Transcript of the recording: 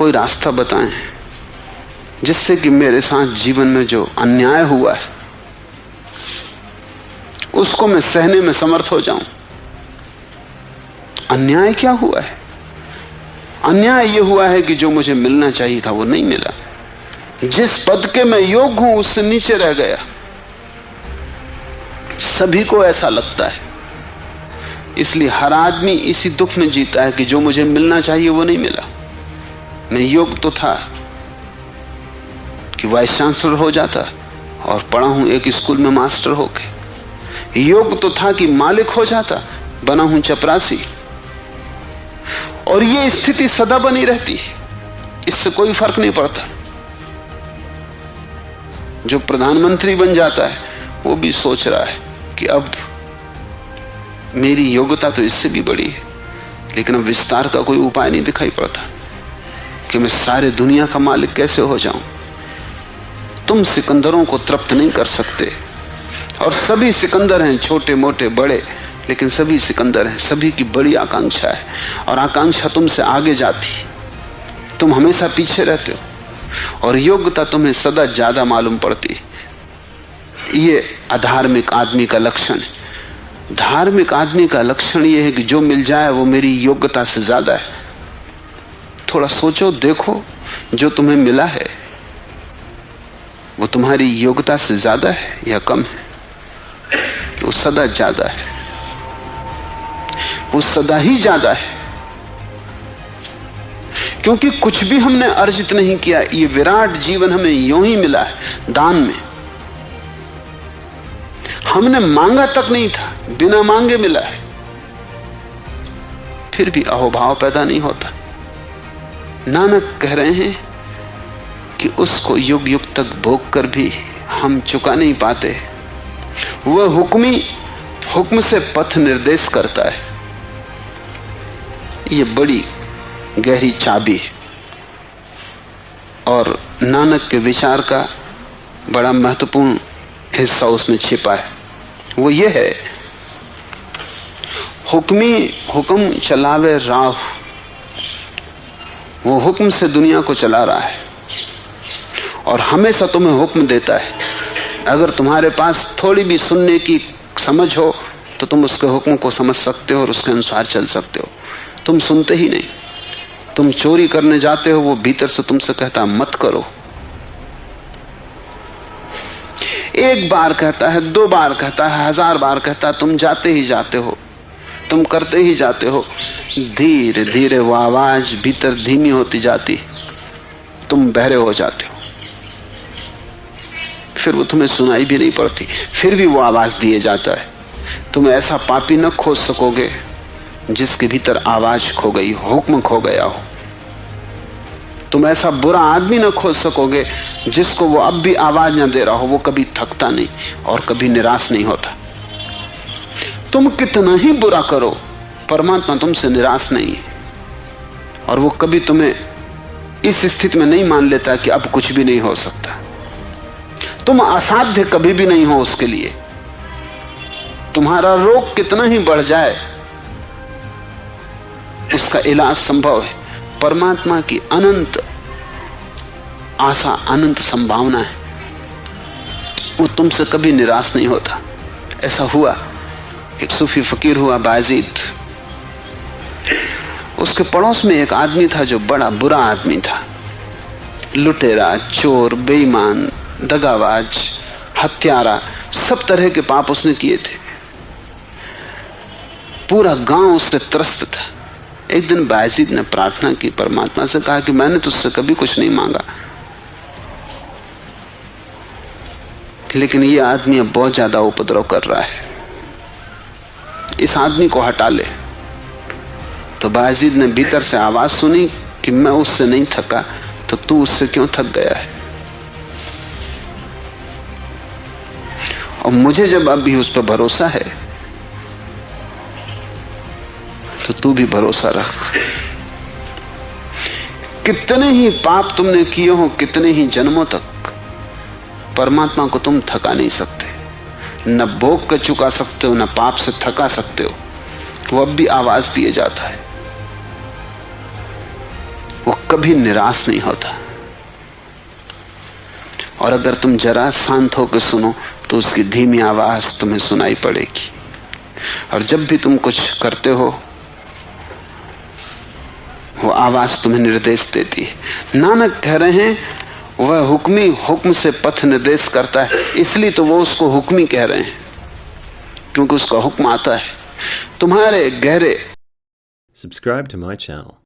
कोई रास्ता बताएं जिससे कि मेरे साथ जीवन में जो अन्याय हुआ है उसको मैं सहने में समर्थ हो जाऊं। अन्याय क्या हुआ है? अन्याय यह हुआ है कि जो मुझे मिलना चाहिए था वो नहीं मिला। जिस पद के मैं योग्य हूं उससे नीचे रह गया। सभी को ऐसा लगता है, इसलिए हर आदमी इसी दुख में जीता है कि जो मुझे मिलना चाहिए वो नहीं मिला। मैं योग्य तो था कि वाइस चांसलर हो जाता और पढ़ा हूं एक स्कूल में मास्टर होके। योग्य तो था कि मालिक हो जाता, बना हूं चपरासी। और ये स्थिति सदा बनी रहती है, इससे कोई फर्क नहीं पड़ता। जो प्रधानमंत्री बन जाता है वो भी सोच रहा है कि अब मेरी योग्यता तो इससे भी बड़ी है, लेकिन अब विस्तार का कोई उपाय नहीं दिखाई पड़ता कि मैं सारे दुनिया का मालिक कैसे हो जाऊं। तुम सिकंदरों को तृप्त नहीं कर सकते, और सभी सिकंदर हैं, छोटे मोटे बड़े, लेकिन सभी सिकंदर हैं। सभी की बड़ी आकांक्षा है, और आकांक्षा तुमसे आगे जाती। तुम हमेशा पीछे रहते हो, और योग्यता तुम्हें सदा ज्यादा मालूम पड़ती है। ये अधार्मिक आदमी का लक्षण है। धार्मिक आदमी का लक्षण यह है कि जो मिल जाए वो मेरी योग्यता से ज्यादा है। थोड़ा सोचो, देखो, जो तुम्हें मिला है वो तुम्हारी योग्यता से ज्यादा है या कम है? वो सदा ज्यादा है, वो सदा ही ज्यादा है, क्योंकि कुछ भी हमने अर्जित नहीं किया। ये विराट जीवन हमें यूं ही मिला है, दान में। हमने मांगा तक नहीं था, बिना मांगे मिला है। फिर भी अहोभाव पैदा नहीं होता। नानक कह रहे हैं कि उसको युग युग तक भोग कर भी हम चुका नहीं पाते। वह हुक्म से पथ निर्देश करता है। ये बड़ी गहरी चाबी है, और नानक के विचार का बड़ा महत्वपूर्ण हिस्सा उसमें छिपा है। वो ये है, हुक्म चलावे राह। वो हुक्म से दुनिया को चला रहा है और हमेशा तुम्हें हुक्म देता है। अगर तुम्हारे पास थोड़ी भी सुनने की समझ हो तो तुम उसके हुक्म को समझ सकते हो और उसके अनुसार चल सकते हो। तुम सुनते ही नहीं। तुम चोरी करने जाते हो, वो भीतर से तुमसे कहता मत करो। एक बार कहता है, 2 बार कहता है, 1000 बार कहता है, तुम जाते ही जाते हो, तुम करते ही जाते हो। धीरे धीरे वो आवाज भीतर धीमी होती जाती, तुम बहरे हो जाते हो। फिर वो तुम्हें सुनाई भी नहीं पड़ती, फिर भी वो आवाज दिए जाता है। तुम ऐसा पापी न खोज सकोगे जिसके भीतर आवाज खो गई, हुक्म खो गया हो। तुम ऐसा बुरा आदमी न खोज सकोगे जिसको वो अब भी आवाज न दे रहा हो। वो कभी थकता नहीं और कभी निराश नहीं होता। तुम कितना ही बुरा करो, परमात्मा तुमसे निराश नहीं है, और वो कभी तुम्हें इस स्थिति में नहीं मान लेता कि अब कुछ भी नहीं हो सकता। तुम असाध्य कभी भी नहीं हो उसके लिए। तुम्हारा रोग कितना ही बढ़ जाए उसका इलाज संभव है। परमात्मा की अनंत आशा, अनंत संभावना है। वो तुमसे कभी निराश नहीं होता। ऐसा हुआ, एक सूफी फकीर हुआ बायजीद। उसके पड़ोस में एक आदमी था जो बड़ा बुरा आदमी था। लुटेरा, चोर, बेईमान, दगाबाज, हत्यारा, सब तरह के पाप उसने किए थे। पूरा गांव उससे त्रस्त था। एक दिन बायजीद ने प्रार्थना की, परमात्मा से कहा कि मैंने तुझसे कभी कुछ नहीं मांगा, लेकिन ये आदमी अब बहुत ज्यादा उपद्रव कर रहा है, इस आदमी को हटा ले। तो बायजीद ने भीतर से आवाज सुनी कि मैं उससे नहीं थका तो तू उससे क्यों थक गया है? और मुझे जब अभी उस पर भरोसा है तो तू भी भरोसा रख। कितने ही पाप तुमने किए हो, कितने ही जन्मों तक, परमात्मा को तुम थका नहीं सकते। न भोग कर चुका सकते हो, न पाप से थका सकते हो। वो अब भी आवाज दिए जाता है, वो कभी निराश नहीं होता। और अगर तुम जरा शांत होकर सुनो तो उसकी धीमी आवाज तुम्हें सुनाई पड़ेगी। और जब भी तुम कुछ करते हो वो आवाज तुम्हें निर्देश देती है। नानक कह रहे हैं वह हुक्मी हुक्म से पथ निर्देश करता है, इसलिए तो वो उसको हुक्मी कह रहे हैं, क्योंकि उसका हुक्म आता है तुम्हारे गहरे। Subscribe to my channel.